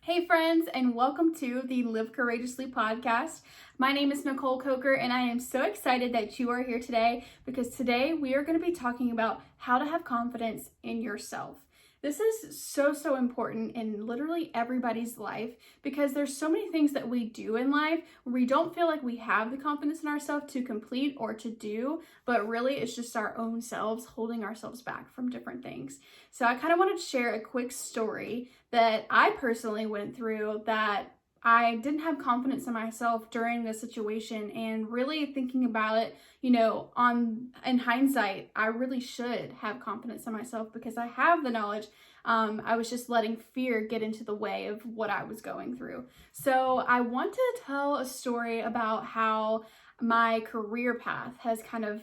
Hey friends, and welcome to the Live Courageously podcast. My name is Nicole Coker, and I am so excited that you are here today because today we are going to be talking about how to have confidence in yourself. This is so important in literally everybody's life because there's so many things that we do in life where we don't feel like we have the confidence in ourselves to complete or to do, but really it's just our own selves holding ourselves back from different things. So I kind of wanted to share a quick story that I personally went through that I didn't have confidence in myself during this situation, and really thinking about it, in hindsight, I really should have confidence in myself because I have the knowledge. I was just letting fear get into the way of what I was going through. So I want to tell a story about how my career path has kind of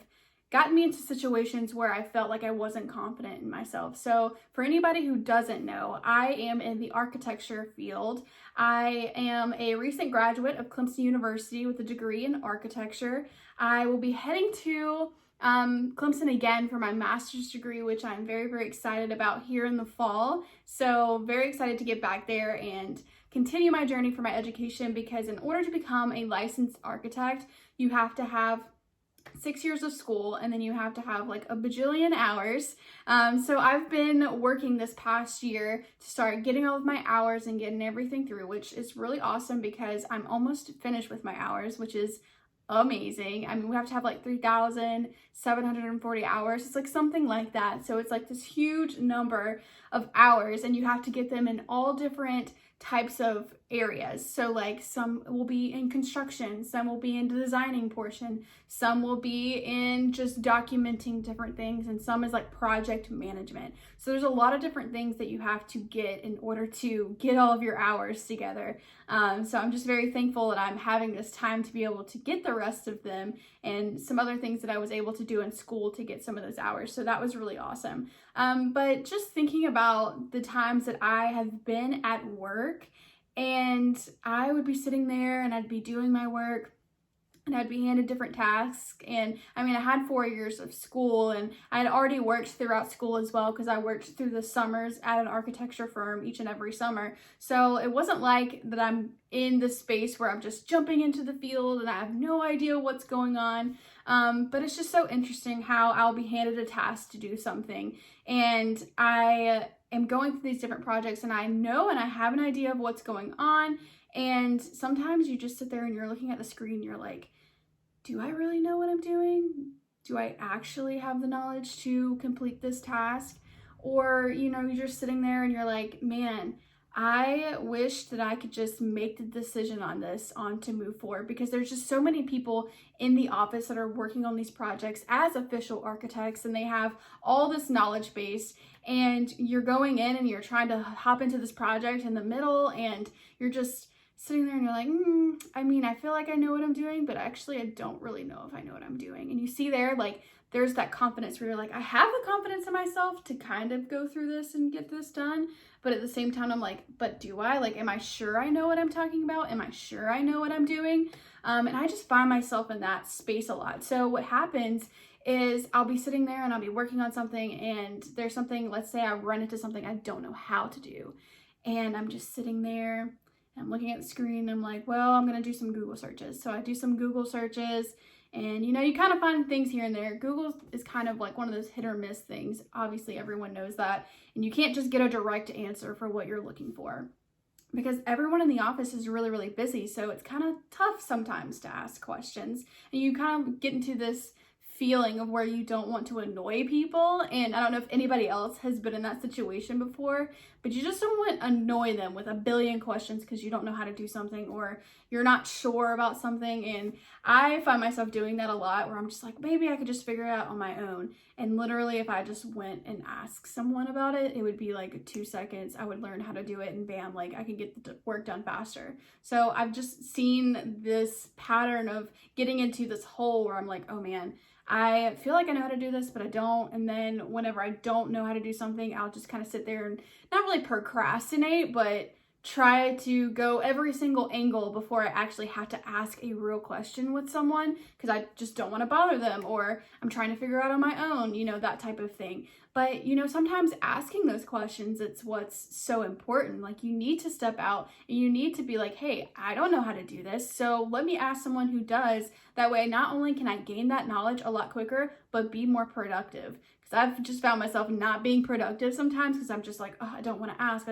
gotten me into situations where I felt like I wasn't confident in myself. So for anybody who doesn't know, I am in the architecture field. I am a recent graduate of Clemson University with a degree in architecture. I will be heading to Clemson again for my master's degree, which I'm very excited about here in the fall. So very excited to get back there and continue my journey for my education, because in order to become a licensed architect, you have to have 6 years of school, and then you have to have like a bajillion hours. So I've been working this past year to start getting all of my hours and getting everything through, which is really awesome because I'm almost finished with my hours, which is amazing. I mean, we have to have like 3,740 hours. It's like something like that. So it's like this huge number of hours, and you have to get them in all different types of areas. So like some will be in construction, some will be in the designing portion, some will be in just documenting different things, and some is like project management. So there's a lot of different things that you have to get in order to get all of your hours together. So I'm just very thankful that I'm having this time to be able to get the rest of them, and some other things that I was able to do in school to get some of those hours. So that was really awesome. But just thinking about the times that I have been at work, and I would be sitting there and I'd be doing my work and I'd be handed different tasks. And I mean, I had 4 years of school, and I had already worked throughout school as well because I worked through the summers at an architecture firm each and every summer. So it wasn't like that I'm in the space where I'm just jumping into the field and I have no idea what's going on. But it's just so interesting how I'll be handed a task to do something, and I am going through these different projects, and I know and I have an idea of what's going on. And sometimes you just sit there and you're looking at the screen and you're like, do I really know what I'm doing? Do I actually have the knowledge to complete this task? Or, you're just sitting there and you're like, man, I wish that I could just make the decision on to move forward, because there's just so many people in the office that are working on these projects as official architects, and they have all this knowledge base, and you're going in and you're trying to hop into this project in the middle, and you're just sitting there and you're like, I mean, I feel like I know what I'm doing, but actually I don't really know if I know what I'm doing. And you see there, like, there's that confidence where you're like, I have the confidence in myself to kind of go through this and get this done. But at the same time, I'm like, but do I? Like, am I sure I know what I'm talking about? Am I sure I know what I'm doing? And I just find myself in that space a lot. So what happens is I'll be sitting there and I'll be working on something, and there's something, let's say I run into something I don't know how to do. And I'm just sitting there, I'm looking at the screen, and I'm like, well, I'm going to do some Google searches. So I do some Google searches, and you kind of find things here and there. Google is kind of like one of those hit or miss things. Obviously, everyone knows that. And you can't just get a direct answer for what you're looking for, because everyone in the office is really busy. So it's kind of tough sometimes to ask questions. And you kind of get into this feeling of where you don't want to annoy people. And I don't know if anybody else has been in that situation before, but you just don't want to annoy them with a billion questions because you don't know how to do something, or you're not sure about something. And I find myself doing that a lot, where I'm just like, maybe I could just figure it out on my own. And literally, if I just went and asked someone about it, it would be like 2 seconds. I would learn how to do it, and bam, like I could get the work done faster. So I've just seen this pattern of getting into this hole where I'm like, oh man, I feel like I know how to do this, but I don't. And then whenever I don't know how to do something, I'll just kind of sit there and not really procrastinate, but try to go every single angle before I actually have to ask a real question with someone because I just don't want to bother them, or I'm trying to figure out on my own, that type of thing. But, sometimes asking those questions, it's what's so important. Like, you need to step out and you need to be like, hey, I don't know how to do this, so let me ask someone who does. That way, not only can I gain that knowledge a lot quicker, but be more productive. I've just found myself not being productive sometimes because I'm just like, oh, I don't want to ask,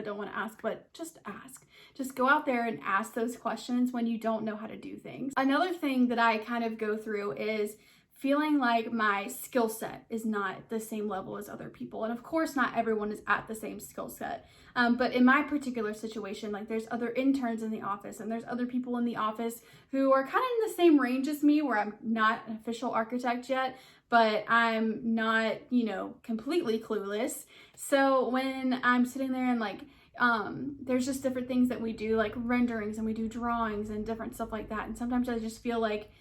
but just ask. Just go out there and ask those questions when you don't know how to do things. Another thing that I kind of go through is feeling like my skill set is not the same level as other people. And of course, not everyone is at the same skill set. But in my particular situation, like there's other interns in the office and there's other people in the office who are kind of in the same range as me, where I'm not an official architect yet, but I'm not, completely clueless. So when I'm sitting there and there's just different things that we do, like renderings, and we do drawings and different stuff like that. And sometimes I just feel like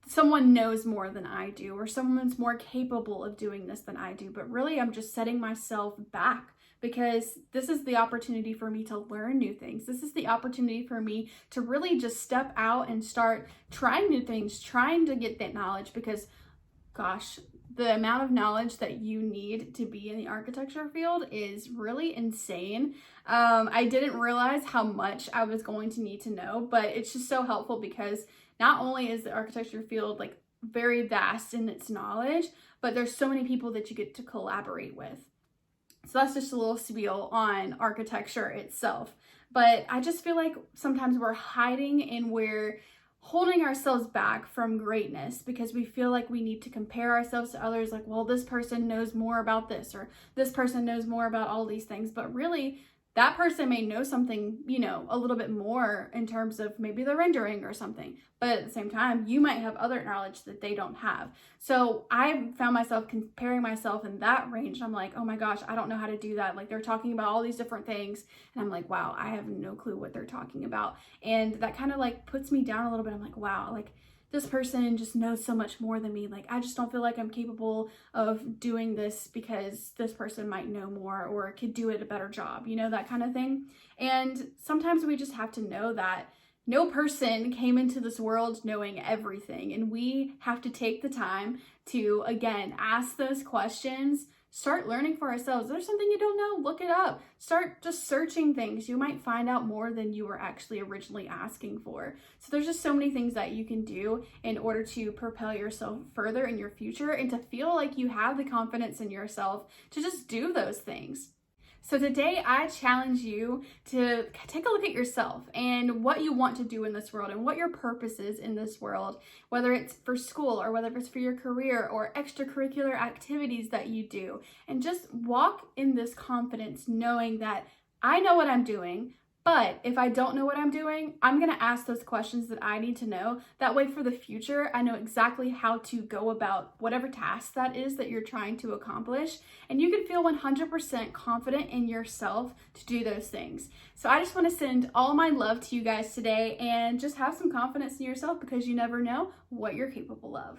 someone knows more than I do, or someone's more capable of doing this than I do. But really, I'm just setting myself back because this is the opportunity for me to learn new things. This is the opportunity for me to really just step out and start trying new things, trying to get that knowledge, because gosh, the amount of knowledge that you need to be in the architecture field is really insane. I didn't realize how much I was going to need to know, but it's just so helpful because not only is the architecture field very vast in its knowledge, but there's so many people that you get to collaborate with. So that's just a little spiel on architecture itself. But I just feel like sometimes we're hiding and we're holding ourselves back from greatness because we feel like we need to compare ourselves to others. Like, well, this person knows more about this, or this person knows more about all these things. But really, that person may know something, a little bit more in terms of maybe the rendering or something. But at the same time, you might have other knowledge that they don't have. So I found myself comparing myself in that range. I'm like, oh my gosh, I don't know how to do that. Like, they're talking about all these different things. And I'm like, wow, I have no clue what they're talking about. And that kind of puts me down a little bit. I'm like, wow, this person just knows so much more than me. I just don't feel like I'm capable of doing this because this person might know more or could do it a better job, that kind of thing. And sometimes we just have to know that no person came into this world knowing everything. And we have to take the time to, again, ask those questions. Start learning for ourselves. If there's something you don't know, look it up. Start just searching things. You might find out more than you were actually originally asking for. So there's just so many things that you can do in order to propel yourself further in your future and to feel like you have the confidence in yourself to just do those things. So today I challenge you to take a look at yourself and what you want to do in this world and what your purpose is in this world, whether it's for school or whether it's for your career or extracurricular activities that you do. And just walk in this confidence knowing that I know what I'm doing, but if I don't know what I'm doing, I'm going to ask those questions that I need to know. That way for the future, I know exactly how to go about whatever task that is that you're trying to accomplish. And you can feel 100% confident in yourself to do those things. So I just want to send all my love to you guys today and just have some confidence in yourself because you never know what you're capable of.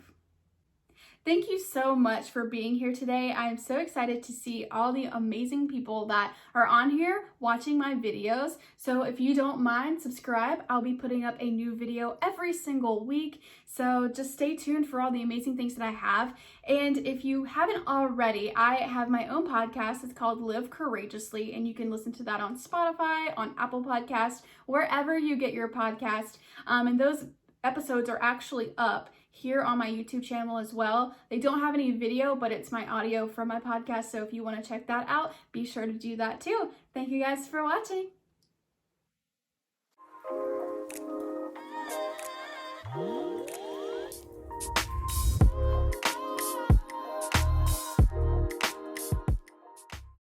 Thank you so much for being here today. I am so excited to see all the amazing people that are on here watching my videos. So if you don't mind, subscribe. I'll be putting up a new video every single week. So just stay tuned for all the amazing things that I have. And if you haven't already, I have my own podcast. It's called Live Courageously, and you can listen to that on Spotify, on Apple Podcasts, wherever you get your podcast. And those episodes are actually up here on my YouTube channel as well. They don't have any video, but it's my audio from my podcast. So if you want to check that out, be sure to do that too. Thank you guys for watching.